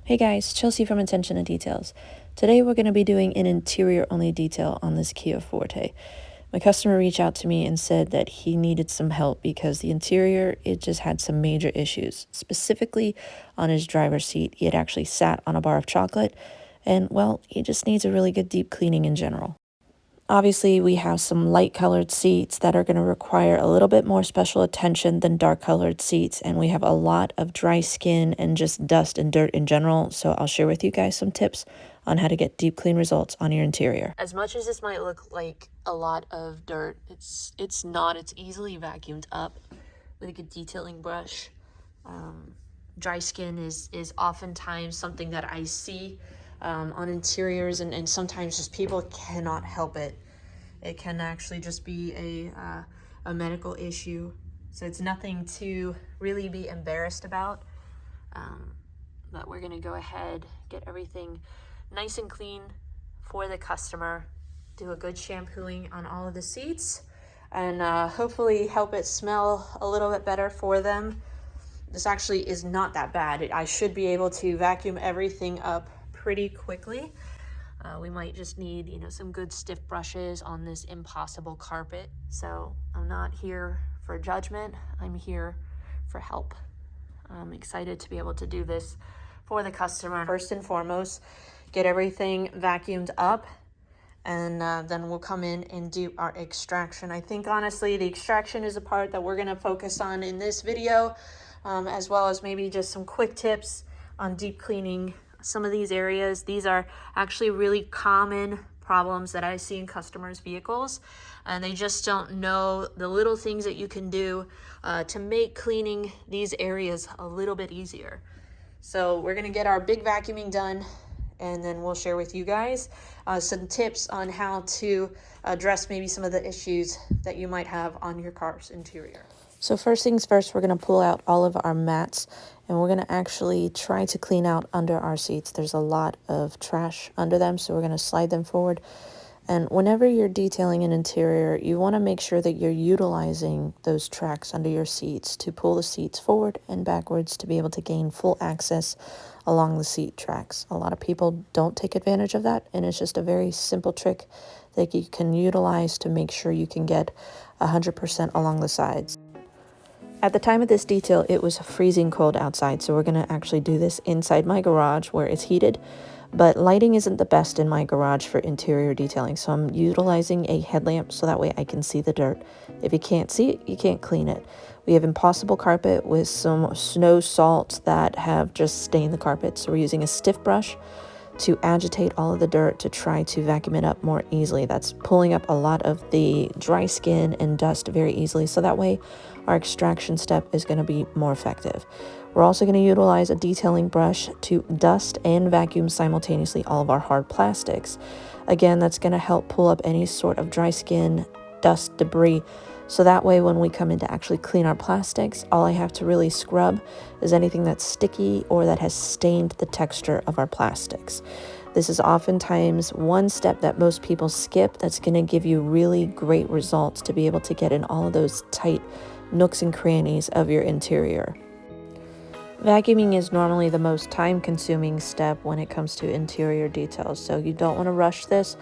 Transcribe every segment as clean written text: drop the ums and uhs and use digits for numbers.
Hey guys, Chelsea from Attention to Details. Today we're going to be doing an interior only detail on this Kia Forte. My customer reached out to me and said that he needed some help because the interior, it just had some major issues. Specifically on his driver's seat, he had actually sat on a bar of chocolate and, well, he just needs a really good deep cleaning in general. Obviously, we have some light colored seats that are going to require a little bit more special attention than dark colored seats. And we have a lot of dry skin and just dust and dirt in general. So I'll share with you guys some tips on how to get deep clean results on your interior. As much as this might look like a lot of dirt, it's not. It's easily vacuumed up with a good detailing brush. Dry skin is oftentimes something that I see on interiors, and sometimes just people cannot help it. It can actually just be a medical issue. So it's nothing to really be embarrassed about. But we're gonna go ahead, get everything nice and clean for the customer, do a good shampooing on all of the seats, and hopefully help it smell a little bit better for them. This actually is not that bad. I should be able to vacuum everything up pretty quickly. We might just need, some good stiff brushes on this impossible carpet. So I'm not here for judgment. I'm here for help. I'm excited to be able to do this for the customer. First and foremost, get everything vacuumed up, and then we'll come in and do our extraction. I think honestly, the extraction is a part that we're gonna focus on in this video, as well as maybe just some quick tips on deep cleaning some of these areas. These are actually really common problems that I see in customers' vehicles, and they just don't know the little things that you can do to make cleaning these areas a little bit easier. So we're gonna get our big vacuuming done, and then we'll share with you guys some tips on how to address maybe some of the issues that you might have on your car's interior. So first things first, we're going to pull out all of our mats, and we're going to actually try to clean out under our seats. There's a lot of trash under them, so we're going to slide them forward. And whenever you're detailing an interior, you want to make sure that you're utilizing those tracks under your seats to pull the seats forward and backwards to be able to gain full access along the seat tracks. A lot of people don't take advantage of that, and it's just a very simple trick that you can utilize to make sure you can get 100% along the sides. At the time of this detail, it was freezing cold outside, so we're going to actually do this inside my garage where it's heated, but lighting isn't the best in my garage for interior detailing, so I'm utilizing a headlamp so that way I can see the dirt. If you can't see it, you can't clean it. We have impossible carpet with some snow salts that have just stained the carpet, so we're using a stiff brush to agitate all of the dirt to try to vacuum it up more easily. That's pulling up a lot of the dry skin and dust very easily, so that way our extraction step is going to be more effective. We're also going to utilize a detailing brush to dust and vacuum simultaneously all of our hard plastics. Again, that's going to help pull up any sort of dry skin, dust, debris, so that way when we come in to actually clean our plastics, all I have to really scrub is anything that's sticky or that has stained the texture of our plastics. This is oftentimes one step that most people skip that's going to give you really great results to be able to get in all of those tight nooks and crannies of your interior. Vacuuming is normally the most time-consuming step when it comes to interior details, so you don't want to rush this.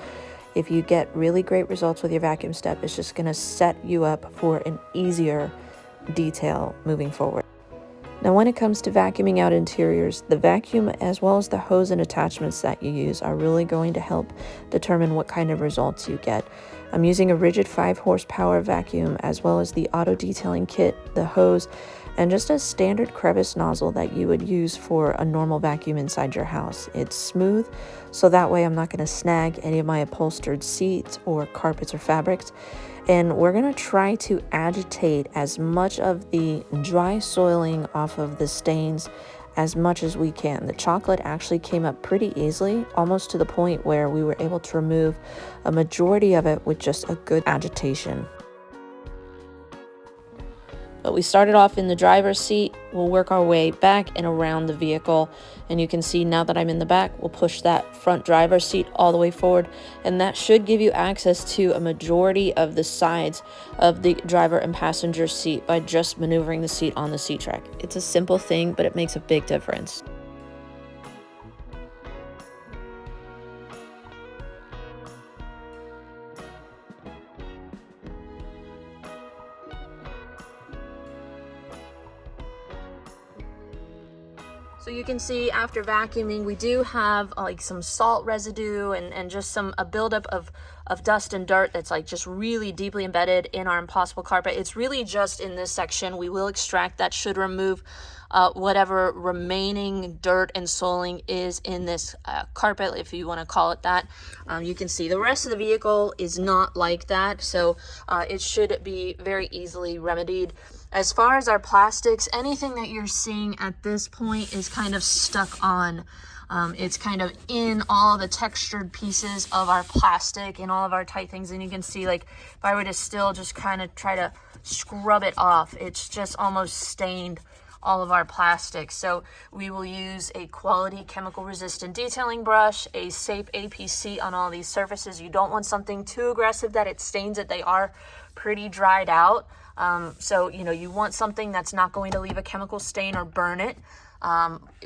If you get really great results with your vacuum step, it's just going to set you up for an easier detail moving forward. Now, when it comes to vacuuming out interiors, the vacuum as well as the hose and attachments that you use are really going to help determine what kind of results you get. I'm using a rigid 5 horsepower vacuum as well as the auto detailing kit, the hose, and just a standard crevice nozzle that you would use for a normal vacuum inside your house. It's smooth, so that way I'm not going to snag any of my upholstered seats or carpets or fabrics. And we're going to try to agitate as much of the dry soiling off of the stains as much as we can. The chocolate actually came up pretty easily, almost to the point where we were able to remove a majority of it with just a good agitation. But we started off in the driver's seat. We'll work our way back and around the vehicle. And you can see now that I'm in the back, we'll push that front driver's seat all the way forward. And that should give you access to a majority of the sides of the driver and passenger seat by just maneuvering the seat on the seat track. It's a simple thing, but it makes a big difference. So you can see after vacuuming, we do have like some salt residue and just a buildup of dust and dirt that's like just really deeply embedded in our impossible carpet. It's really just in this section. We will extract that, should remove whatever remaining dirt and soiling is in this carpet, if you want to call it that. You can see the rest of the vehicle is not like that, so it should be very easily remedied. As far as our plastics, anything that you're seeing at this point is kind of stuck on. It's kind of in all the textured pieces of our plastic and all of our tight things. And you can see, like, if I were to still just kind of try to scrub it off, it's just almost stained all of our plastics. So we will use a quality chemical resistant detailing brush, a safe APC on all these surfaces. You don't want something too aggressive that it stains it. They are pretty dried out. So, you know, you want something that's not going to leave a chemical stain or burn it.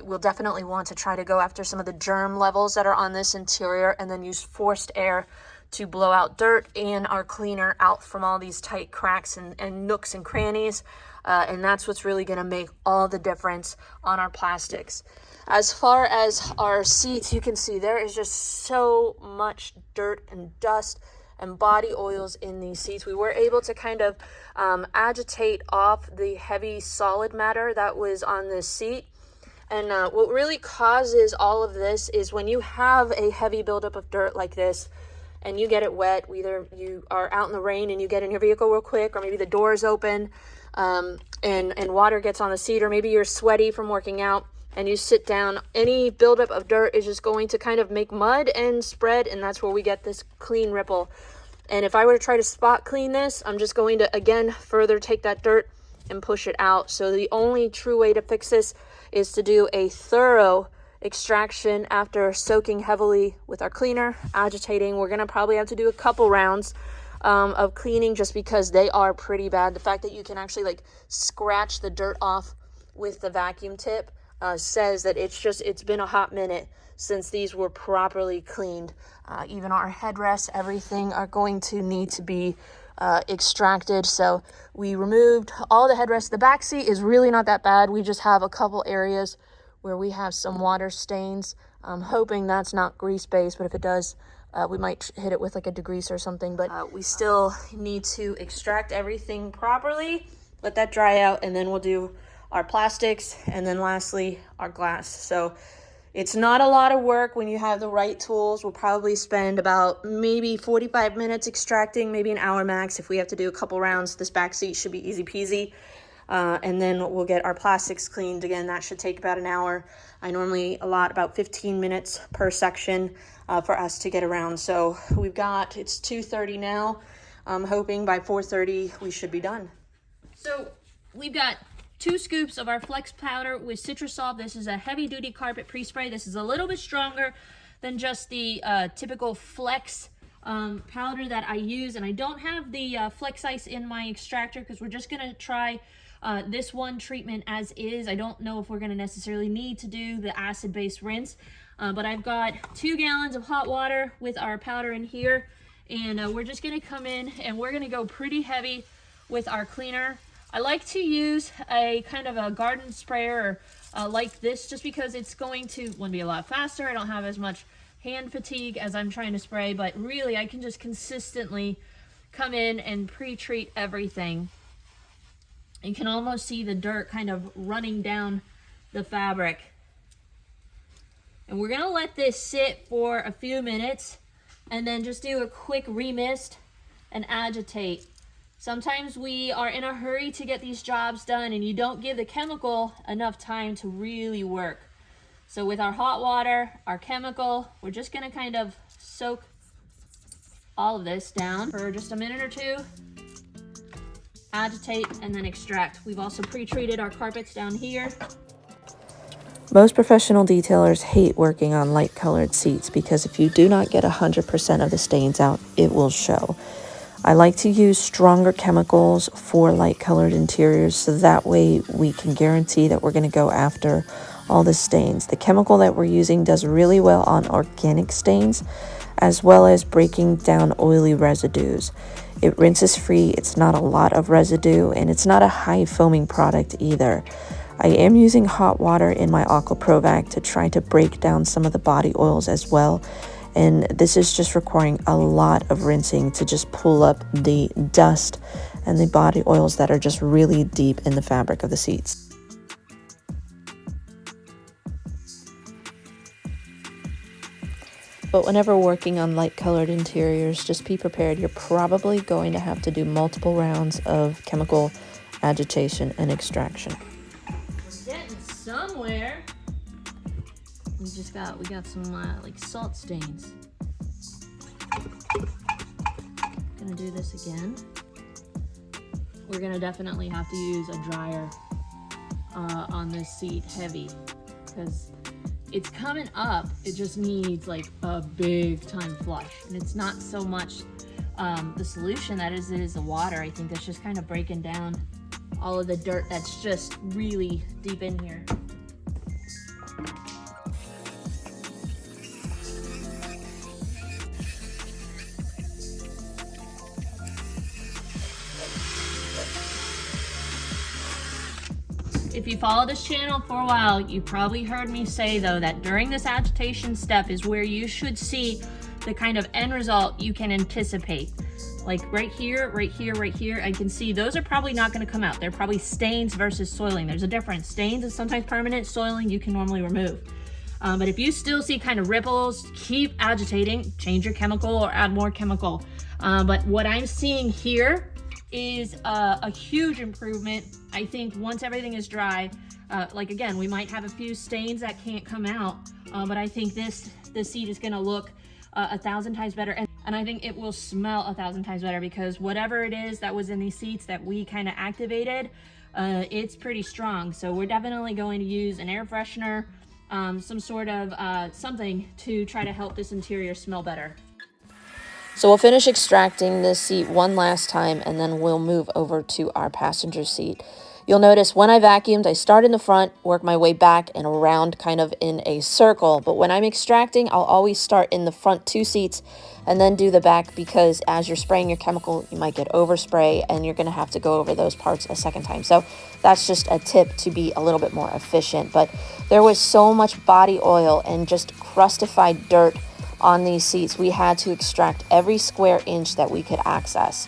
We'll definitely want to try to go after some of the germ levels that are on this interior, and then use forced air to blow out dirt and our cleaner out from all these tight cracks and nooks and crannies. And that's what's really going to make all the difference on our plastics. As far as our seats, you can see there is just so much dirt and dust and body oils in these seats. We were able to kind of agitate off the heavy solid matter that was on this seat. And what really causes all of this is when you have a heavy buildup of dirt like this and you get it wet, either you are out in the rain and you get in your vehicle real quick, or maybe the door is open and water gets on the seat, or maybe you're sweaty from working out and you sit down, any buildup of dirt is just going to kind of make mud and spread, and that's where we get this clean ripple. And if I were to try to spot clean this, I'm just going to, again, further take that dirt and push it out. So the only true way to fix this is to do a thorough extraction after soaking heavily with our cleaner, agitating. We're going to probably have to do a couple rounds of cleaning just because they are pretty bad. The fact that you can actually like scratch the dirt off with the vacuum tip says that it's been a hot minute since these were properly cleaned. Even our headrests, everything are going to need to be extracted. So we removed all the headrests. The back seat is really not that bad. We just have a couple areas where we have some water stains. I'm hoping that's not grease based, but if it does, we might hit it with like a degreaser or something. But we still need to extract everything properly, let that dry out, and then we'll do our plastics, and then lastly our glass. So it's not a lot of work when you have the right tools. We'll probably spend about maybe 45 minutes extracting, maybe an hour max. If we have to do a couple rounds, this back seat should be easy peasy. And then we'll get our plastics cleaned. Again, that should take about an hour. I normally allot about 15 minutes per section for us to get around. So it's 2:30 now. I'm hoping by 4:30 we should be done. So we've got 2 scoops of our Flex powder with Citrusol. This is a heavy-duty carpet pre-spray. This is a little bit stronger than just the typical Flex powder that I use. And I don't have the Flex Ice in my extractor because we're just going to try this one treatment as is. I don't know if we're going to necessarily need to do the acid-based rinse. But I've got 2 gallons of hot water with our powder in here. And we're just going to come in and we're going to go pretty heavy with our cleaner. I like to use a kind of a garden sprayer like this just because it's going to be a lot faster. I don't have as much hand fatigue as I'm trying to spray, but really I can just consistently come in and pre-treat everything. You can almost see the dirt kind of running down the fabric. And we're going to let this sit for a few minutes and then just do a quick remist and agitate. Sometimes we are in a hurry to get these jobs done and you don't give the chemical enough time to really work. So with our hot water, our chemical, we're just going to kind of soak all of this down for just a minute or two, agitate, and then extract. We've also pre-treated our carpets down here. Most professional detailers hate working on light colored seats because if you do not get 100% of the stains out, it will show. I like to use stronger chemicals for light colored interiors so that way we can guarantee that we're going to go after all the stains. The chemical that we're using does really well on organic stains as well as breaking down oily residues. It rinses free, it's not a lot of residue, and it's not a high foaming product either. I am using hot water in my Aqua Pro Vac to try to break down some of the body oils as well. And this is just requiring a lot of rinsing to just pull up the dust and the body oils that are just really deep in the fabric of the seats. But whenever working on light colored interiors, just be prepared. You're probably going to have to do multiple rounds of chemical agitation and extraction. We're getting somewhere. We got some like salt stains. Gonna do this again. We're gonna definitely have to use a dryer on this seat heavy, because it's coming up. It just needs like a big time flush, and it's not so much the solution that is, it is the water. I think that's just kind of breaking down all of the dirt that's just really deep in here. If you follow this channel for a while, you probably heard me say though that during this agitation step is where you should see the kind of end result you can anticipate. Like right here, right here, right here, I can see those are probably not going to come out. They're probably stains versus soiling. There's a difference. Stains is sometimes permanent, soiling you can normally remove. But if you still see kind of ripples, keep agitating, change your chemical or add more chemical. But what I'm seeing here is a huge improvement. I think once everything is dry, like again, we might have a few stains that can't come out, but I think this seat is gonna look 1,000 times better, and I think it will smell 1,000 times better, because whatever it is that was in these seats that we kind of activated, it's pretty strong. So we're definitely going to use an air freshener, some sort of something to try to help this interior smell better. So we'll finish extracting this seat one last time, and then we'll move over to our passenger seat. You'll notice when I vacuumed, I start in the front, work my way back and around kind of in a circle. But when I'm extracting, I'll always start in the front two seats and then do the back, because as you're spraying your chemical, you might get overspray and you're going to have to go over those parts a second time. So that's just a tip to be a little bit more efficient. But there was so much body oil and just crustified dirt on these seats. We had to extract every square inch that we could access.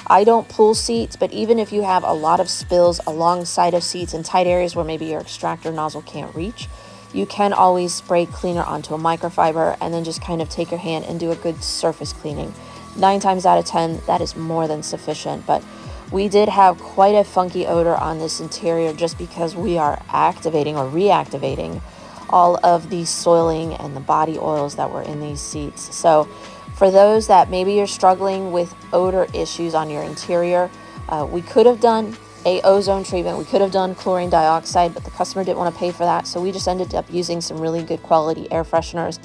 I don't pull seats, but even if you have a lot of spills alongside of seats in tight areas where maybe your extractor nozzle can't reach, you can always spray cleaner onto a microfiber and then just kind of take your hand and do a good surface cleaning. 9 times out of 10, that is more than sufficient. But we did have quite a funky odor on this interior just because we are activating or reactivating all of the soiling and the body oils that were in these seats. So for those that maybe you're struggling with odor issues on your interior, we could have done a ozone treatment, we could have done chlorine dioxide, but the customer didn't want to pay for that, so we just ended up using some really good quality air fresheners.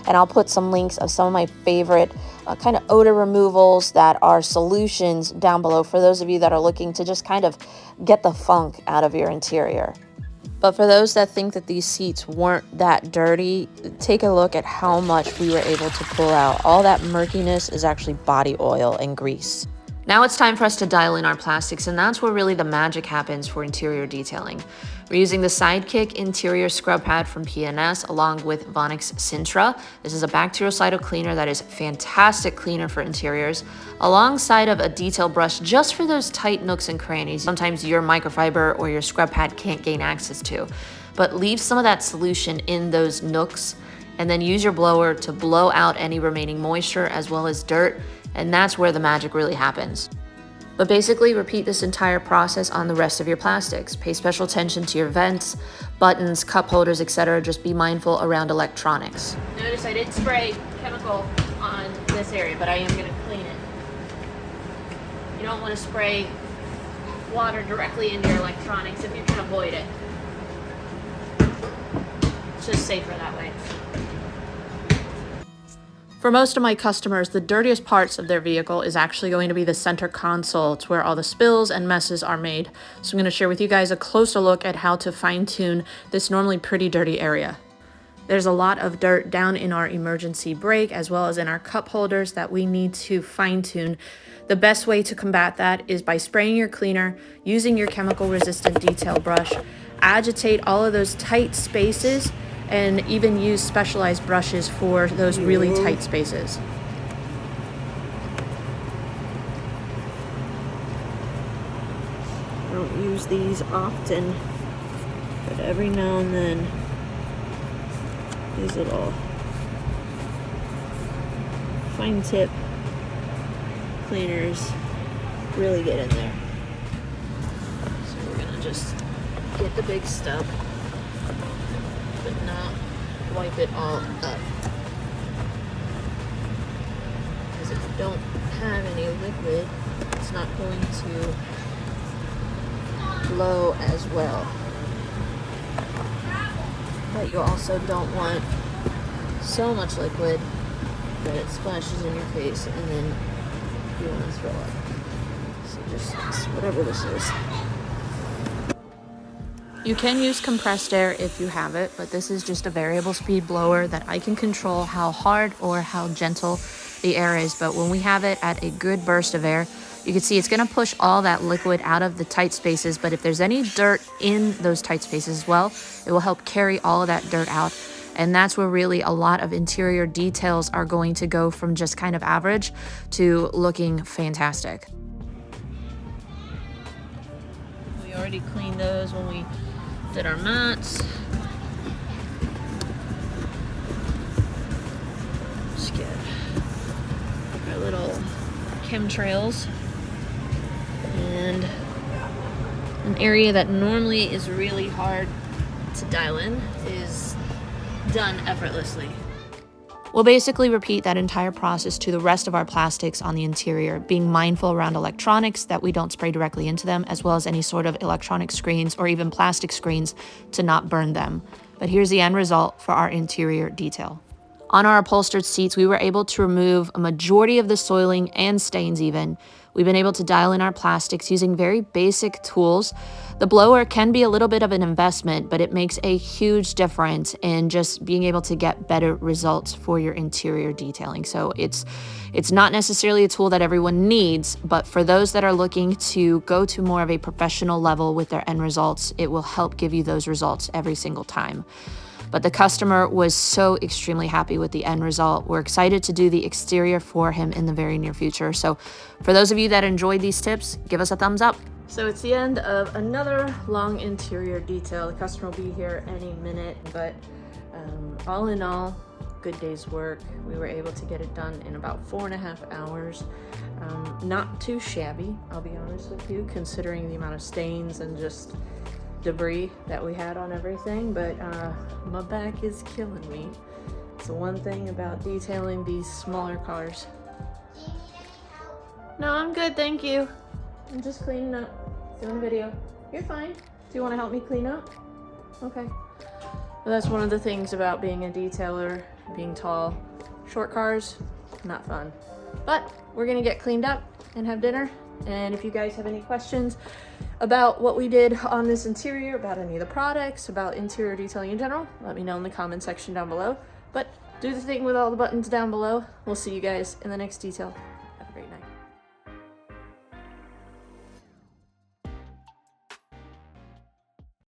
And I'll put some links of some of my favorite kind of odor removals that are solutions down below for those of you that are looking to just kind of get the funk out of your interior. But for those that think that these seats weren't that dirty, take a look at how much we were able to pull out. All that murkiness is actually body oil and grease. Now it's time for us to dial in our plastics, and that's where really the magic happens for interior detailing. We're using the Sidekick interior scrub pad from P&S along with Vonix Sintra. This is a bactericidal cleaner that is fantastic cleaner for interiors, alongside of a detail brush just for those tight nooks and crannies sometimes your microfiber or your scrub pad can't gain access to. But leave some of that solution in those nooks and then use your blower to blow out any remaining moisture as well as dirt, and that's where the magic really happens. But basically repeat this entire process on the rest of your plastics. Pay special attention to your vents, buttons, cup holders, etc. Just be mindful around electronics. Notice I didn't spray chemical on this area, but I am going to clean it. You don't want to spray water directly into your electronics if you can avoid it. It's just safer that way. For most of my customers, the dirtiest parts of their vehicle is actually going to be the center console. It's where all the spills and messes are made. So I'm going to share with you guys a closer look at how to fine-tune this normally pretty dirty area. There's a lot of dirt down in our emergency brake as well as in our cup holders that we need to fine-tune. The best way to combat that is by spraying your cleaner, using your chemical resistant detail brush, agitate all of those tight spaces and even use specialized brushes for those really tight spaces. I don't use these often, but every now and then these little fine tip cleaners really get in there. So we're gonna just get the big stuff, but not wipe it all up. Because if you don't have any liquid, it's not going to flow as well. But you also don't want so much liquid that it splashes in your face and then you want to throw up. So just whatever this is. You can use compressed air if you have it, but this is just a variable speed blower that I can control how hard or how gentle the air is. But when we have it at a good burst of air, you can see it's going to push all that liquid out of the tight spaces. But if there's any dirt in those tight spaces as well, it will help carry all of that dirt out. And that's where really a lot of interior details are going to go from just kind of average to looking fantastic. We already cleaned those when we did our mats. Just get our little chemtrails. And an area that normally is really hard to dial in is done effortlessly. We'll basically repeat that entire process to the rest of our plastics on the interior, being mindful around electronics that we don't spray directly into them, as well as any sort of electronic screens or even plastic screens to not burn them. But here's the end result for our interior detail. On our upholstered seats, we were able to remove a majority of the soiling and stains even. We've been able to dial in our plastics using very basic tools. The blower can be a little bit of an investment, but it makes a huge difference in just being able to get better results for your interior detailing. So it's not necessarily a tool that everyone needs, but for those that are looking to go to more of a professional level with their end results, it will help give you those results every single time. But the customer was so extremely happy with the end result. We're excited to do the exterior for him in the very near future. So for those of you that enjoyed these tips, give us a thumbs up. So it's the end of another long interior detail. The customer will be here any minute, but all in all, good day's work. We were able to get it done in about 4.5 hours. Not too shabby, I'll be honest with you, considering the amount of stains and just debris that we had on everything, but my back is killing me. It's the one thing about detailing these smaller cars. No, I'm good, thank you. I'm just cleaning up, doing a video. You're fine. Do you want to help me clean up? Okay. Well, that's one of the things about being a detailer, being tall. Short cars, not fun. But we're gonna get cleaned up and have dinner. And if you guys have any questions about what we did on this interior, about any of the products, about interior detailing in general, let me know in the comment section down below. But do the thing with all the buttons down below. We'll see you guys in the next detail.